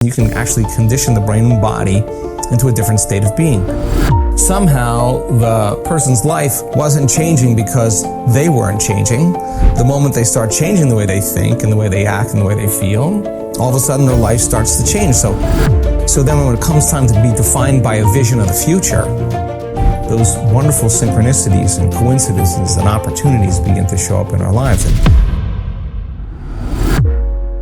You can actually condition the brain and body into a different state of being. Somehow, the person's life wasn't changing because they weren't changing. The moment they start changing the way they think and the way they act and the way they feel, all of a sudden their life starts to change. So then when it comes time to be defined by a vision of the future, those wonderful synchronicities and coincidences and opportunities begin to show up in our lives.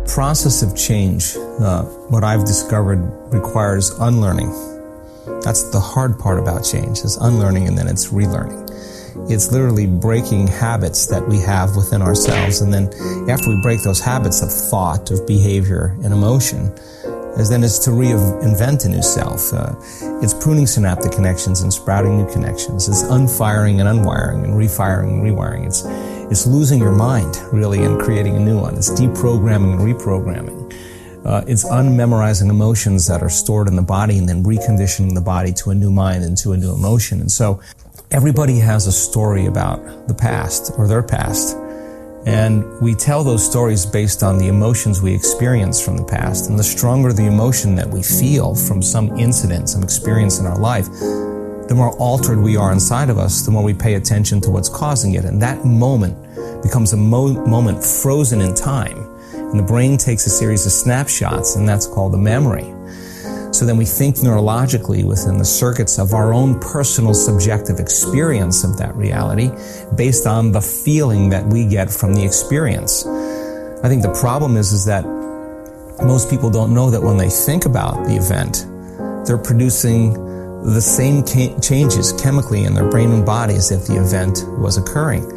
The process of change, what I've discovered, requires unlearning. That's the hard part about change, is unlearning, and then it's relearning. It's literally breaking habits that we have within ourselves, and then after we break those habits of thought, of behavior, and emotion, then it's to reinvent a new self. It's pruning synaptic connections and sprouting new connections. It's unfiring and unwiring and refiring and rewiring. It's losing your mind, really, and creating a new one. It's deprogramming and reprogramming. It's unmemorizing emotions that are stored in the body and then reconditioning the body to a new mind and to a new emotion. And so everybody has a story about the past or their past. And we tell those stories based on the emotions we experience from the past. And the stronger the emotion that we feel from some incident, some experience in our life, the more altered we are inside of us, the more we pay attention to what's causing it. And that moment becomes a moment frozen in time. And the brain takes a series of snapshots, and that's called a memory. So then we think neurologically within the circuits of our own personal subjective experience of that reality based on the feeling that we get from the experience. I think the problem is that most people don't know that when they think about the event, they're producing the same changes chemically in their brain and body as if the event was occurring.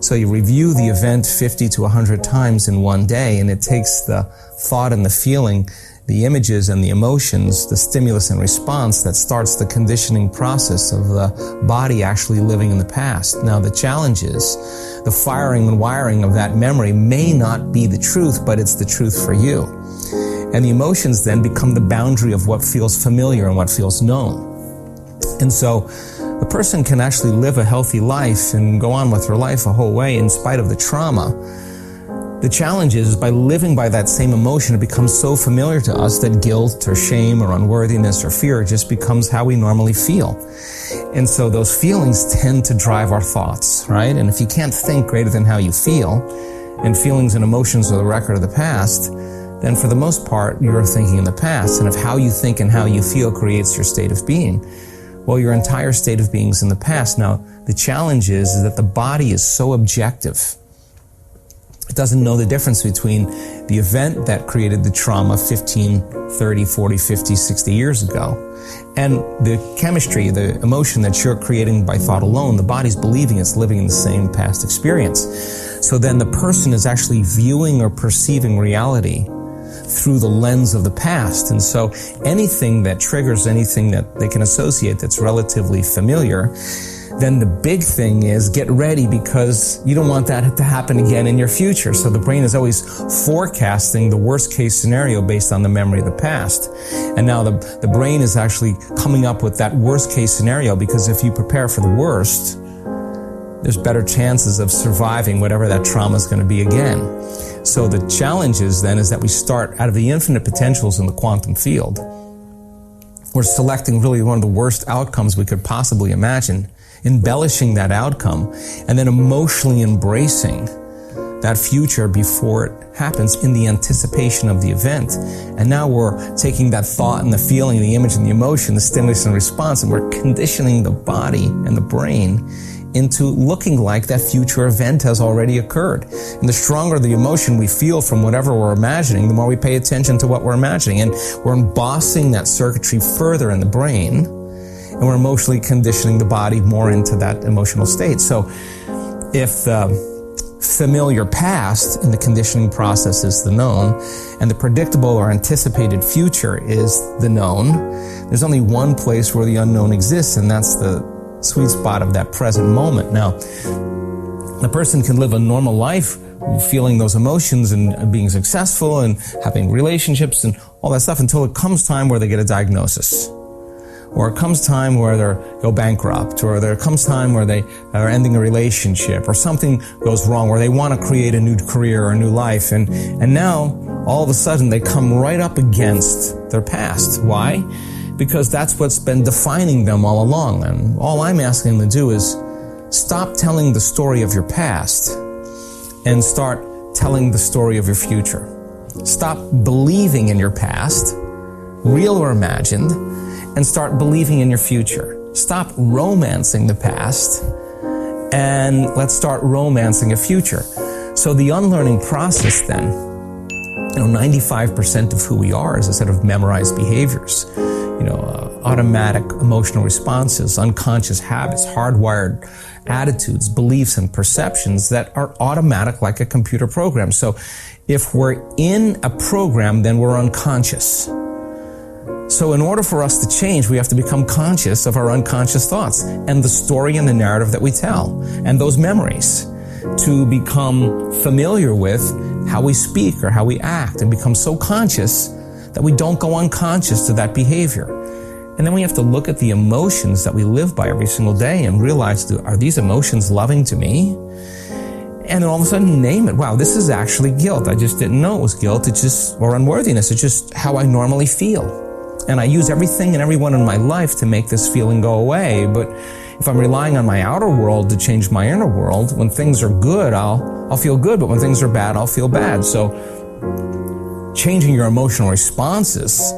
So you review the event 50 to 100 times in one day, and it takes the thought and the feeling, the images and the emotions, the stimulus and response that starts the conditioning process of the body actually living in the past. Now the challenge is the firing and wiring of that memory may not be the truth, but it's the truth for you. And the emotions then become the boundary of what feels familiar and what feels known. And so a person can actually live a healthy life and go on with their life a whole way in spite of the trauma. The challenge is by living by that same emotion, it becomes so familiar to us that guilt or shame or unworthiness or fear just becomes how we normally feel. And so those feelings tend to drive our thoughts, right? And if you can't think greater than how you feel, and feelings and emotions are the record of the past, then for the most part, you're thinking in the past. And if how you think and how you feel creates your state of being, well, your entire state of being is in the past. Now, the challenge is that the body is so objective. It doesn't know the difference between the event that created the trauma 15, 30, 40, 50, 60 years ago and the chemistry, the emotion that you're creating by thought alone. The body's believing it's living in the same past experience. So then the person is actually viewing or perceiving reality through the lens of the past. And so anything that triggers anything that they can associate that's relatively familiar, then the big thing is get ready because you don't want that to happen again in your future. So the brain is always forecasting the worst case scenario based on the memory of the past. And now the brain is actually coming up with that worst case scenario because if you prepare for the worst, there's better chances of surviving whatever that trauma is going to be again. So the challenge is that we start out of the infinite potentials in the quantum field. We're selecting really one of the worst outcomes we could possibly imagine, embellishing that outcome, and then emotionally embracing that future before it happens in the anticipation of the event. And now we're taking that thought and the feeling, the image and the emotion, the stimulus and response, and we're conditioning the body and the brain into looking like that future event has already occurred. And the stronger the emotion we feel from whatever we're imagining, the more we pay attention to what we're imagining. And we're embossing that circuitry further in the brain, and we're emotionally conditioning the body more into that emotional state. So if the familiar past in the conditioning process is the known, and the predictable or anticipated future is the known, there's only one place where the unknown exists, and that's the sweet spot of that present moment. Now, the person can live a normal life feeling those emotions and being successful and having relationships and all that stuff until it comes time where they get a diagnosis. Or it comes time where they go bankrupt, or there comes time where they are ending a relationship, or something goes wrong where they want to create a new career or a new life. And now all of a sudden they come right up against their past. Why? Because that's what's been defining them all along. And all I'm asking them to do is stop telling the story of your past and start telling the story of your future. Stop believing in your past, real or imagined, and start believing in your future. Stop romancing the past, and let's start romancing a future. So the unlearning process then, 95% of who we are is a set of memorized behaviors, automatic emotional responses, unconscious habits, hardwired attitudes, beliefs, and perceptions that are automatic like a computer program. So if we're in a program, then we're unconscious. So in order for us to change, we have to become conscious of our unconscious thoughts and the story and the narrative that we tell and those memories, to become familiar with how we speak or how we act and become so conscious that we don't go unconscious to that behavior. And then we have to look at the emotions that we live by every single day and realize, are these emotions loving to me? And then all of a sudden name it. Wow, this is actually guilt. I just didn't know it was guilt. Or unworthiness. It's just how I normally feel. And I use everything and everyone in my life to make this feeling go away. But if I'm relying on my outer world to change my inner world, when things are good, I'll feel good. But when things are bad, I'll feel bad. So changing your emotional responses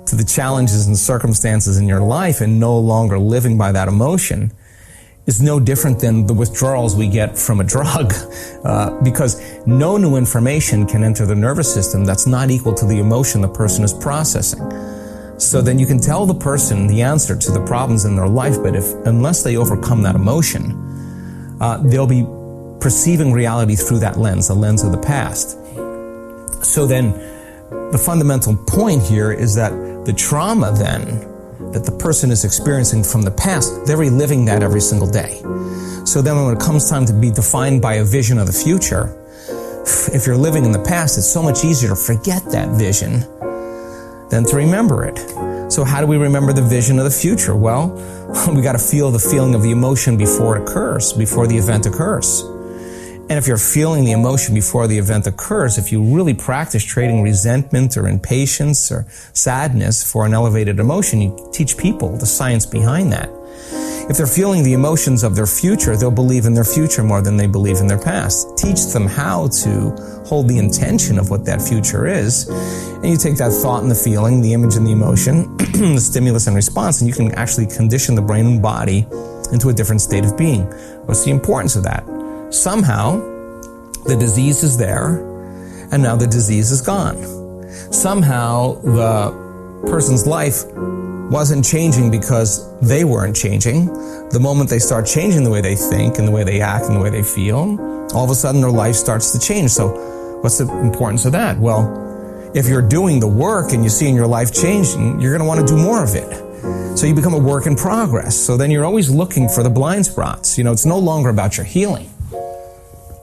to the challenges and circumstances in your life and no longer living by that emotion is no different than the withdrawals we get from a drug, because no new information can enter the nervous system that's not equal to the emotion the person is processing. So then you can tell the person the answer to the problems in their life, but unless they overcome that emotion, they'll be perceiving reality through that lens, the lens of the past. So then the fundamental point here is that the trauma then that the person is experiencing from the past, they're reliving that every single day. So then when it comes time to be defined by a vision of the future, if you're living in the past, it's so much easier to forget that vision than to remember it. So how do we remember the vision of the future? Well, we got to feel the feeling of the emotion before it occurs, before the event occurs. And if you're feeling the emotion before the event occurs, if you really practice trading resentment or impatience or sadness for an elevated emotion, you teach people the science behind that. If they're feeling the emotions of their future, they'll believe in their future more than they believe in their past. Teach them how to hold the intention of what that future is. And you take that thought and the feeling, the image and the emotion, the stimulus and response, and you can actually condition the brain and body into a different state of being. What's the importance of that? Somehow, the disease is there, and now the disease is gone. Somehow, the person's life wasn't changing because they weren't changing. The moment they start changing the way they think and the way they act and the way they feel, all of a sudden their life starts to change. So what's the importance of that? Well, if you're doing the work and you're seeing your life changing, you're going to want to do more of it. So you become a work in progress. So then you're always looking for the blind spots. It's no longer about your healing.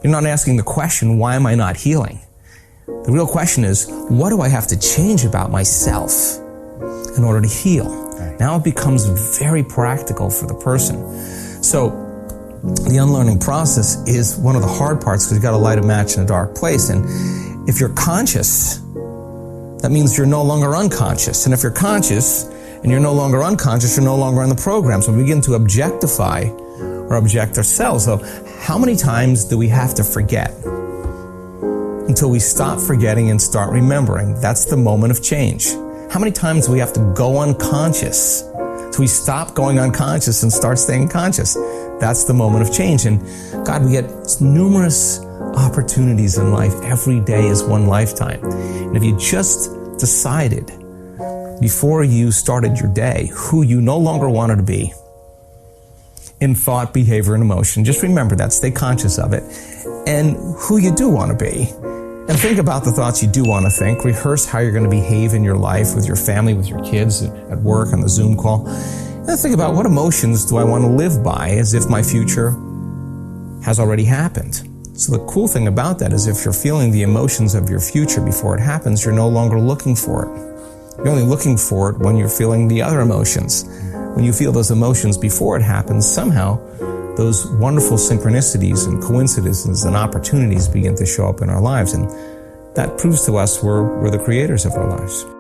You're not asking the question, why am I not healing? The real question is, what do I have to change about myself in order to heal? Now it becomes very practical for the person. So the unlearning process is one of the hard parts because you've got to light a match in a dark place. And if you're conscious, that means you're no longer unconscious. And if you're conscious and you're no longer unconscious, you're no longer in the program. So we begin to objectify or object ourselves. So how many times do we have to forget until we stop forgetting and start remembering? That's the moment of change. How many times do we have to go unconscious till we stop going unconscious and start staying conscious? That's the moment of change. And God, we get numerous opportunities in life. Every day is one lifetime. And if you just decided before you started your day who you no longer wanted to be in thought, behavior, and emotion, just remember that. Stay conscious of it. And who you do want to be. And think about the thoughts you do want to think. Rehearse how you're going to behave in your life with your family, with your kids, at work, on the Zoom call. And think about what emotions do I want to live by as if my future has already happened. So the cool thing about that is if you're feeling the emotions of your future before it happens, you're no longer looking for it. You're only looking for it when you're feeling the other emotions. When you feel those emotions before it happens, somehow those wonderful synchronicities and coincidences and opportunities begin to show up in our lives. And that proves to us we're the creators of our lives.